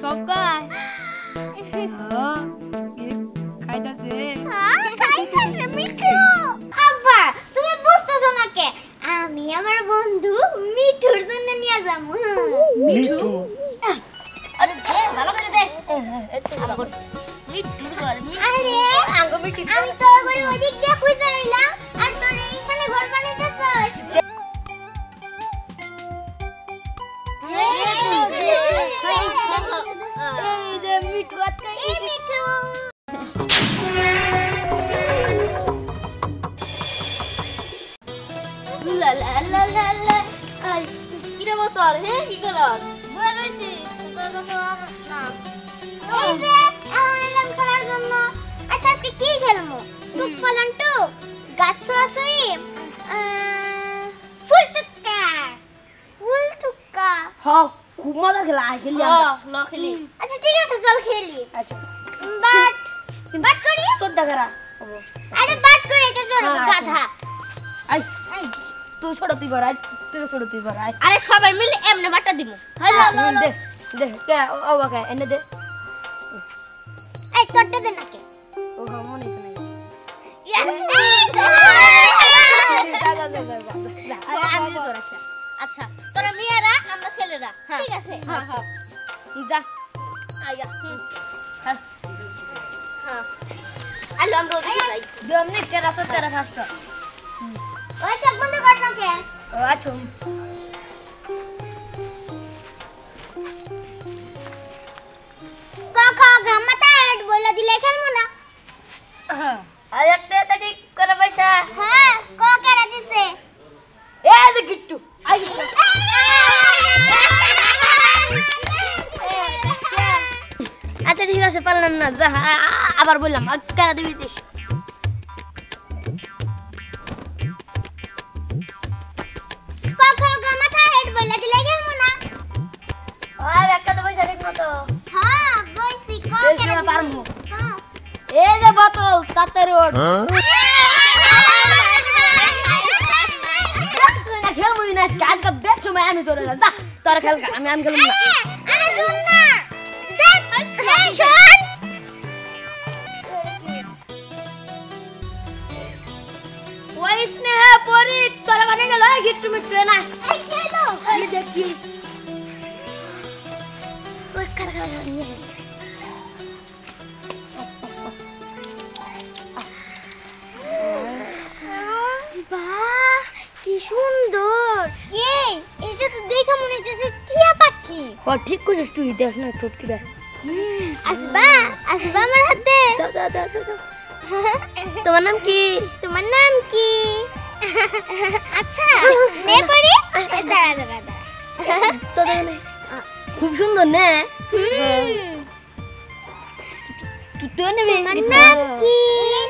সকাল খাইতাছে মিঠু। আব্বা তুমি বুঝতেছো না কে? আমি আমার বন্ধু মিঠুর জন্য নিয়ে যাবো। মিঠু আরে দে ভালো করে দে এত ভালো করে মিঠু ঘর আরে আঙ্গো মিঠু আমি তো করে ওদিক দিয়ে খুঁজে এলাম আর তোর এইখানে ঘর বানাইতেছস। এই যে মিঠু আজকে এই মিঠু লা লা লা লা লা আই কি রে বতর হে কি করছ বল হইছি এই যে এখন এলাম খেলার জন্য। আচ্ছা আজকে কি খেলবো? টুক পালান টুক, গাছ ছোঁয়াছুঁয়ি, ফুল টুক্কা। ফুল টুক্কা। হ্যাঁ খুব মজা খেলা খেলি আমরা। ল খেলি আচ্ছা ঠিক আছে চল খেলি। আচ্ছা বাট করি? তোর টাকারা আরে বাট করে এটা জোর হ্যাঁ, গাধা। আই তুই ছোট তুই বড় আই তুই ছোট তুই বড় আই আরে সবাই মিলে এমনে বাটা দিমু দে দে কে ও ওকে এনে দে এই তোরটা দে নাকি? ও মনে নাই আমি তোর আচ্ছা তোরা মেয়েরা আমরা ছেলেরা হ্যাঁ ঠিক আছে। হ্যাঁ হ্যাঁ যা আইয়া হ্যাঁ হ্যাঁ আলো আমরা ওদিকে যাই দমনি তেরা ফাস্ট ওই চোখ বন্ধ কর নাকি? ও আচ্ছা কাকা গামাতা হেড বলে দিলে খেলবো না। আর একটা এটা ঠিক করে পয়সা হ্যাঁ কাকারা দিছে। এ যে গিট্টু আই আচ্ছা ঠিক আছে পারলাম না যা আবার বললাম কারা দিবি দিস কাকা গামাতা হেড বলে দিলে খেলবো না। আর একটা তো পয়সা ঠিক মতো হ্যাঁ বইছি বেশি কাকারা আর পারমু হ্যাঁ এই যে বোতল তাতে রোড তুই না খেলবো না আজকে বেশ সময় আমি তোরে যা তোরা খেল আমি খেলবো না আরে শুন না দেখ হ্যাঁ শুন ওই স্নেহা পরি তোরা মানে গেল গিট্টু মিট্টু না এই খেলো আমি দেখি ওই কারা নিয়ে বাহ কি সুন্দর। এই এটা তো দেখে মনে হচ্ছে টিয়া পাখি। ও ঠিক কইছিস তুই দেখ না টোটকিটা আসবা আসবা আমার হাতে। যাও যাও যাও যাও তোমার নাম কি তোমার নাম কি? আচ্ছা নে পড়ি দাঁড়া দাঁড়া দাঁড়া। তো দেখলে খুব সুন্দর না তুই নেবে তোমার নাম কি?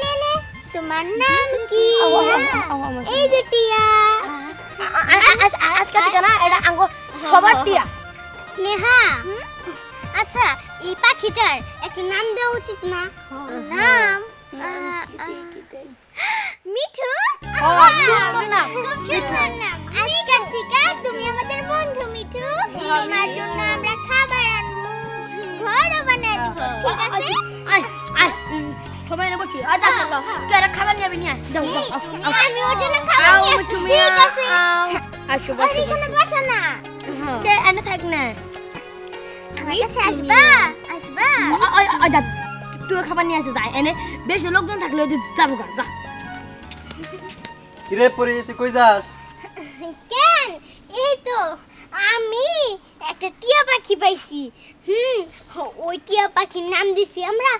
নে নে তোমার নাম কি? এই যে টিয়া আজকে থেকে না এটা আঙ্গো সবার টিয়া স্নেহা। আচ্ছা এই পাখিটার একটা নাম দেওয়া উচিত না? নাম মিঠু। সুন্দর নাম। খুব সুন্দর নাম। আজকের থেকে তুমি আমাদের বন্ধু মিঠু। তোমার জন্য আমরা খাবার আনবো, ঘরও বানাই দেবো, ঠিক আছে? আয় আয় সবাই না বসি আচ্ছা চলো কেরা খাবার নিয়ে নিয়ে যাও যাও আমি ওর জন্য খাবার নিয়ে আসছি, ঠিক আছে? আসো আর এখানে বসো না। কে এনে থাক না আমার কাছে আসবা আসবা। আচ্ছা তুই খাবার নিয়ে আসে যায় এনে বেশি লোকজন থাকলে যাবো গা যা কিরে পরি তুই কই যাস? কেন এই তো আমি একটা টিয়া পাখি পাইছি। ওই টিয়া পাখির নাম দিছি আমরা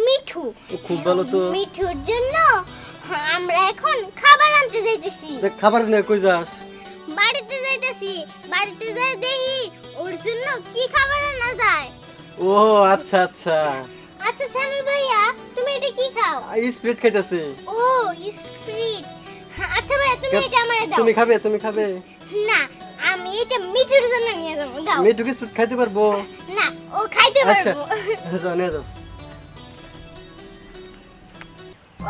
মিঠু। খুব ভালো তো। মিঠুর জন্য আমরা এখন খাবার আনতে যাইতেছি। দেখ খাবার নিয়ে কই যাস? বাড়িতে যাইতেছি, বাড়িতে যাই দেখি ওর জন্য কি খাবার আনা যায়। ও আচ্ছা আচ্ছা আচ্ছা স্বামী ভাইয়া তুমি এটা কি খাও? স্প্রিট খাইতেছে। ও স্প্রিট। আচ্ছা ভাইয়া তুমি এটা আমারে দাও। তুমি খাবে তুমি খাবে? না আমি এটা মিঠুর জন্য নিয়ে যাবো, দাও। মেয়েটু কি স্প্রিট খাইতে পারবো? না ও খাইতে আচ্ছা পারবো। যাও নিয়ে যাও।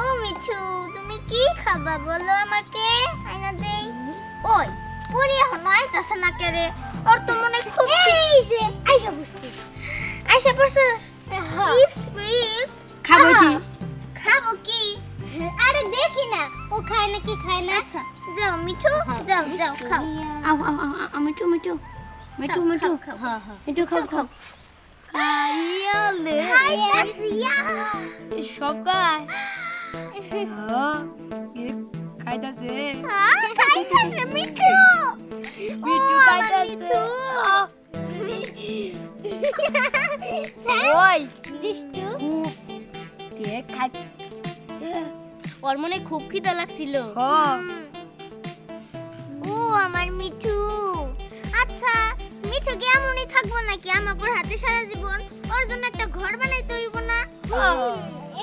ও মিঠু তুমি কি খাবা বলো আমাকে, আইনা দেই। ওই পুরি এখন আইতাছে না কেরে, ওর তো মনে খুব এই যে আইসা বসছি। আইসা পড়ছস হ্যাঁ। সুইট খাবো কি খাবো কি? আরে দেখি না ও খায় না কি খায় না। আচ্ছা যাও মিঠু যাও যাও খাও আও আও আও মিঠু মিঠু মিঠু মিঠু খাও মিঠু খাও খাও খাইয়ালে খাইতাছিয়া সব খায় খাইতাছে খাইতাছে মিঠু মিঠু ও, আমার খাইতাছে মিঠু। ওই দুষ্টু খুব দেখ খাই ওর মনে খুব খিদা লাগছিল হ ও আমার মিঠু আচ্ছা মিঠু কি এমনই থাকবো নাকি আমাকে হাতে সারা জীবন ওর জন্য একটা ঘর বানাইতে হইব না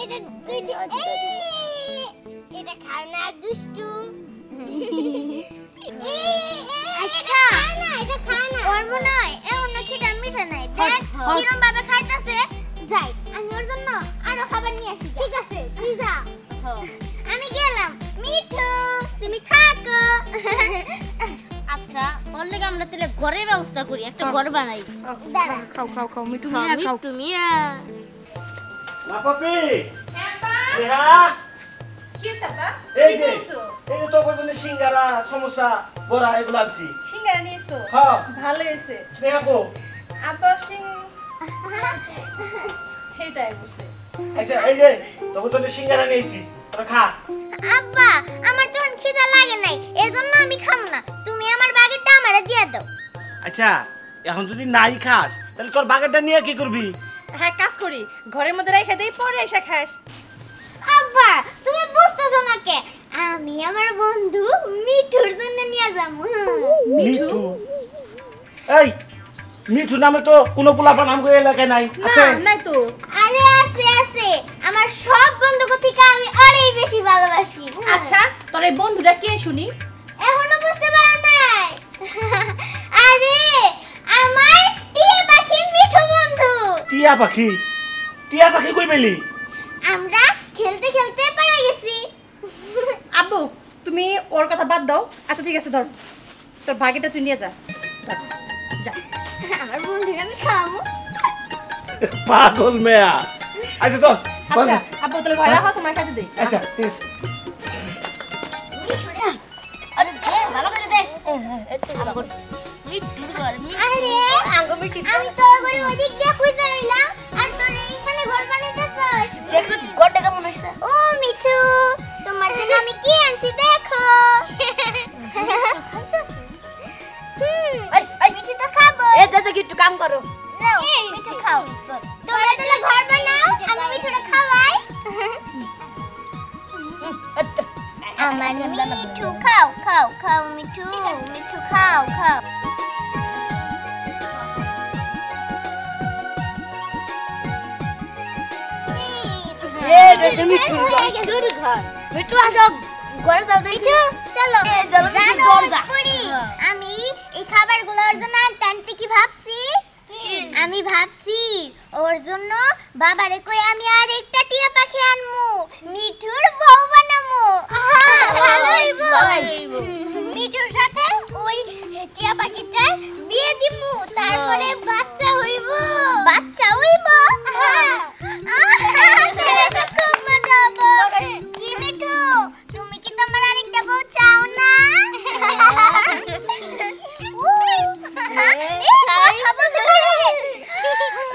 এটা দুইটি এটা খায় না দুষ্টু। আচ্ছা খায় না এটা খায় না। ওর মনে হয় এমন না খিদা মিঠা নাই দেখ কিরম ভাবে খাইতাছে যাই আমি ওর জন্য আরো খাবার নিয়ে আসি ঠিক আছে তুই যা। আমি গেলাম মিঠু তুমি থাকো আচ্ছা ওর লেগে আমরা তাহলে ঘরের ব্যবস্থা করি একটা ঘর বানাই দাঁড়া খাও খাও খাও মিঠু খাও, মিয়া খাও মিঠু মিয়া মা পাপি নেহা কি সাবা এই যে তো কতনে সিঙ্গারা সমোসা বড়া এগুলো আনছি সিঙ্গারা নিয়েছো হ্যাঁ ভালো হয়েছে নেহা কো আবার হেইটাই বুঝছে আচ্ছা এই যে তো কতনে সিঙ্গারা নিয়েছি তোরা খা আব্বা আমার তখন খিদা লাগে নাই এর জন্য আমি খাবো না তুমি আমার বাগেরটা আমারে দিয়ে দাও আচ্ছা এখন যদি নাই খাস তাহলে তোর বাগেরটা নিয়ে কি করবি হ্যাঁ কাজ করি ঘরের মধ্যে রেখে দেই পরে এসে খাস আব্বা তুমি বুঝতেছো না কে আমি আমার বন্ধু মিঠুর জন্য নিয়ে যাবো মিঠু এই মিঠু নামে তো কোনো পোলাপা নাম করে এলাকায় নাই আছে নাই তো আরে আছে আছে আমার সব বন্ধুকে থেকে আমি আরেই বেশি ভালোবাসি আচ্ছা তোর এই বন্ধুটা কে শুনি এখনো বুঝতে পারো নাই আরে আমার টিয়া পাখি মিঠু বন্ধু টিয়া পাখি কই পেলি আমরা খেলতে খেলতে পারা গেছি আব্বু তুমি ওর কথা বাদ দাও আচ্ছা ঠিক আছে ধর তোর ভাগিটা তুই নিয়ে যা ধর, যা আমার বন্ধুরা আমি খাবো পাগল মেয়া আচ্ছা চল আচ্ছা আব্বু তাহলে ঘরে রাখো তোমার খাইতে দেই আচ্ছা ঠিক আছে আরে দে ভালো করে দে মিঠুর ঘর আরে আমি তো করে ওদিক দিয়ে খুঁজে এলাম আর তোর এইখানে ঘর বানাইতেছস দেখছো ঘরটা কেমন হইছে ও মিঠু তোমার জন্য আমি কি আনছি দেখো মিঠু তো খাবো এ যা যা একটু কাম করো নাও মিঠু খাও তোমরা তাহলে ঘর বানাও আমি মিঠুটা খাওয়াই আমার মিঠু খাও খাও খাও মিঠু মিঠু খাও খাও এ যা মিঠুর ঘর মিঠু আসো ঘরে যাও মিঠু চলো চলো, মিঠু, জানো, দরজা। পুরি, হ্যাঁ। আমি এই খাবারগুলোর জন্য টানতে কি ভাবছি আমি ভাবছি ওর জন্য বাবারে কই আমি আর একটা টিয়া পাখি আনমু মিঠুর বউ বানামু ভালো হইব মিঠুর সাথে ওই টিয়া পাখিটার বিয়ে দিমু তারপরে বাচ্চা হইব বাচ্চা হইব তাহলে তো খুব মজা হবে কি মিঠু তুমি কি তোমার আরেকটা বউ চাও না কথা বলতে পারে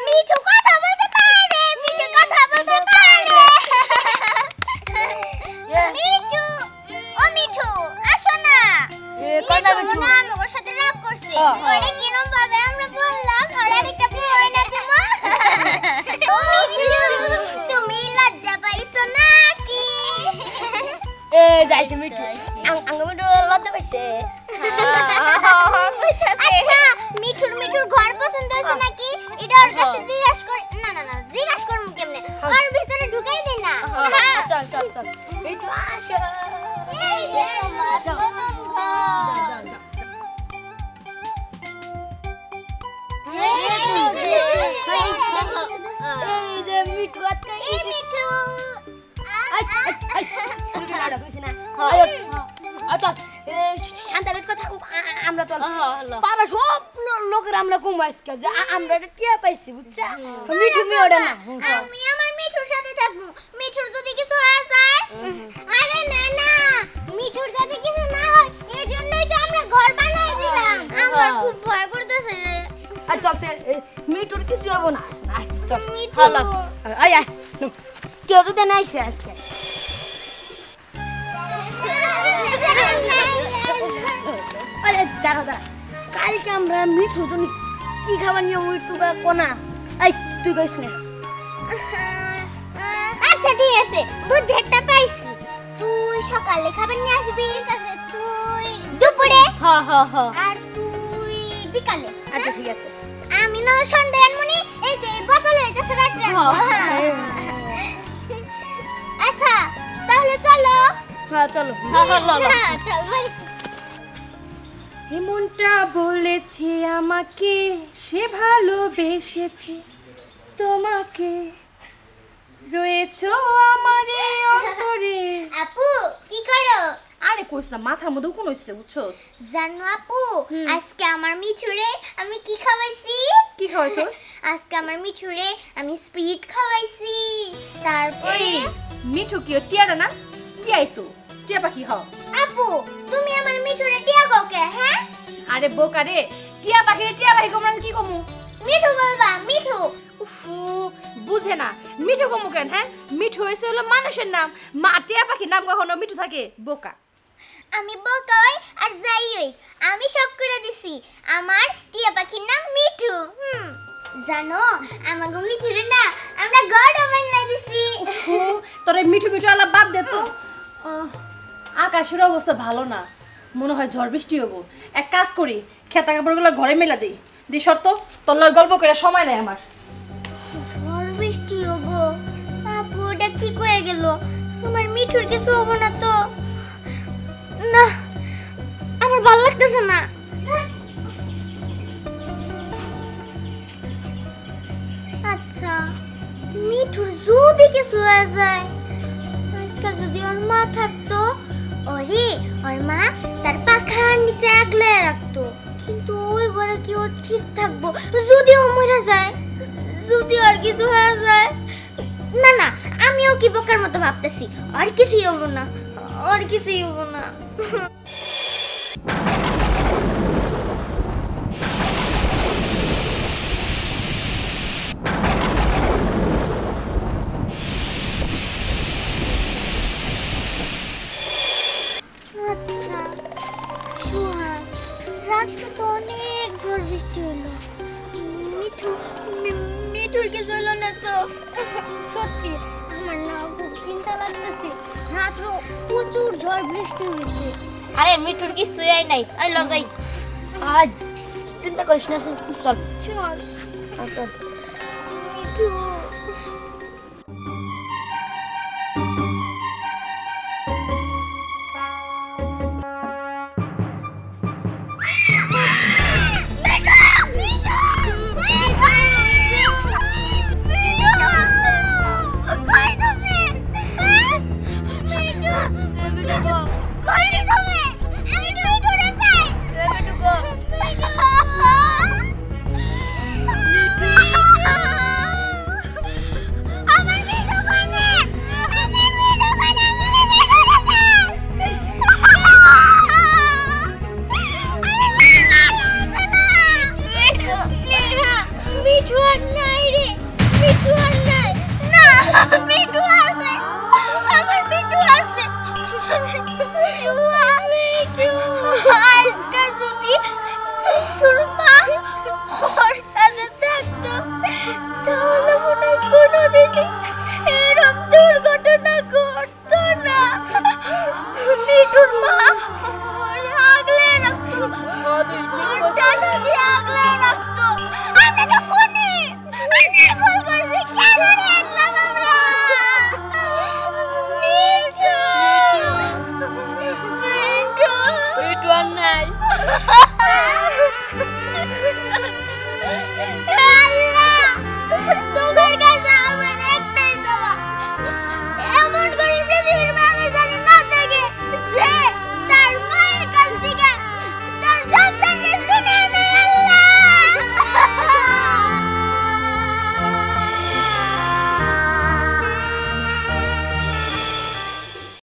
মিঠু কথা বলতে পারে মিঠু কথা বলতে পারে মিঠু ও মিঠু আসো না কথা মিঠু মিঠু। না আমার সাথে রাগ করছে হ্যাঁ, হ্যাঁ। ওরে কিরম ভাবে আমরা বললাম ওর আরেকটা বউ এনে দেবো ও মিঠু তুমি লজ্জা পাইছো নাকি এ যাইছে মিঠু আঙ্গ মিঠু লজ্জা পাইছে আচ্ছা মিঠুর ঘর পছন্দ হয়েছে নাকি এটা ওর কাছে জিজ্ঞাসা কর না জিজ্ঞাসা করব কেমনে ওর ভিতরে ঢুকাই দে না চল চল চল মিঠু আসো এই যে যাও, যাও, যাও, যাও। এই যে মিঠু আজকে এই মিঠু আচ্ছা শান্তা বেট কথা আমরা চল পাড়া সব লোকের আমরা কমাইছি যে আমরা একটা টিয়া পাইছি বুঝছা মিঠু মিওটা না আমি আমার মিঠুর সাথে থাকবো মিঠুর যদি কিছু হয়ে যায় আরে না না মিঠুর যাতে কিছু না হয় এর জন্যই তো আমরা ঘর বানিয়ে দিলাম আমার খুব ভয় করতেছে রে আর চল মিঠুর কিছু হবো না আয়, চল মিঠু। চল আয় আয় কেউ তো নাইছে আজকে আরে দাঁড়া দাঁড়া কালকে আমরা মিঠুর জন্য কি খাবার নিয়ে মিঠু বা কোনা এই তুই কইস না আচ্ছা ঠিক আছে বুদ্ধি একটা পাইছি তুই সকালে খাবার নিয়ে আসবি ঠিক আছে তুই দুপুরে হ্যাঁ হ্যাঁ হ্যাঁ আর তুই বিকালে আচ্ছা ঠিক আছে আমি না সন্ধ্যা আনমনি এই যে বোতল হইতাছে রাত্রে আচ্ছা তাহলে চলো হ্যাঁ চলো চল ভাই এমনটা বলেছে আমাকে সে ভালোবেসেছে তোমাকে রয়েছো আমার এই অন্তরে। আপু কি করো আরে কইস না মাথার মধ্যে কোন হইছে বুঝছস জানো আপু আজকে আমার মিঠুরে আমি কি খাওয়াইছি কি খাওয়াইছস আজকে আমার মিঠুরে আমি স্প্রিট খাওয়াইছি তারপরে এই মিঠু কি টিয়াটা না টিয়াই তো টিয়া পাখি হও আপু তুমি আমার মিঠুরে টিয়া গোকে হ্যাঁ আরে বোকা রে টিয়া পাখি কোমরান কি কমু মিঠু বলবা মিঠু উফু বুঝে না মিঠু কমু কেন হ্যাঁ মিঠু হইছে হলো মানুষের নাম মা টিয়া পাখির নাম কখনো মিঠু থাকে বোকা আমি বকই আর যাইই আমি সব করে দিছি আমার টিয়া পাখির নাম মিঠু জানো আমাগো মিঠুরে না আমরা গড় বানাই দিছি উফু তোর এই মিঠু মিঠু আলা বাদ দে তো আকাশের অবস্থা ভালো না মনে হয় ঝড় বৃষ্টি হবো এক কাজ করি খেতা কাপড়গুলো ঘরে মেলা দেই দি শর্ত তোর লয় গল্প করে সময় নাই আমার ঝড় বৃষ্টি হবো আপু ওটা কি কয়ে গেল আমার মিঠুর কিছু হবো না তো না আমার ভালো লাগতেছে না আচ্ছা মিঠুর যদি কিছু হয়ে যায় আজকে যদি ওর মা থাকতো ওরে ওর মা তার পাখার নিচে আগলে রাখতো কিন্তু ওই ঘরে কি ও ঠিক থাকবো যদি ও মরে যায় যদি আর কিছু হয়ে যায় না না আমিও কি বোকার মতো ভাবতেছি আর কিছুই হবো না আর কিছুই হবো না আচ্ছা সোহান রাত্রে তো অনেক ঝড় বৃষ্টি হলো মিঠুর কি হলো না তো সত্যি আমার না খুব চিন্তা লাগতেছে রাত্র প্রচুর ঝড় বৃষ্টি হয়েছে আরে মিঠুর কি শুয়াই নাই আই লগাই আজ চিন্তা করিস না চল চল চল মিঠু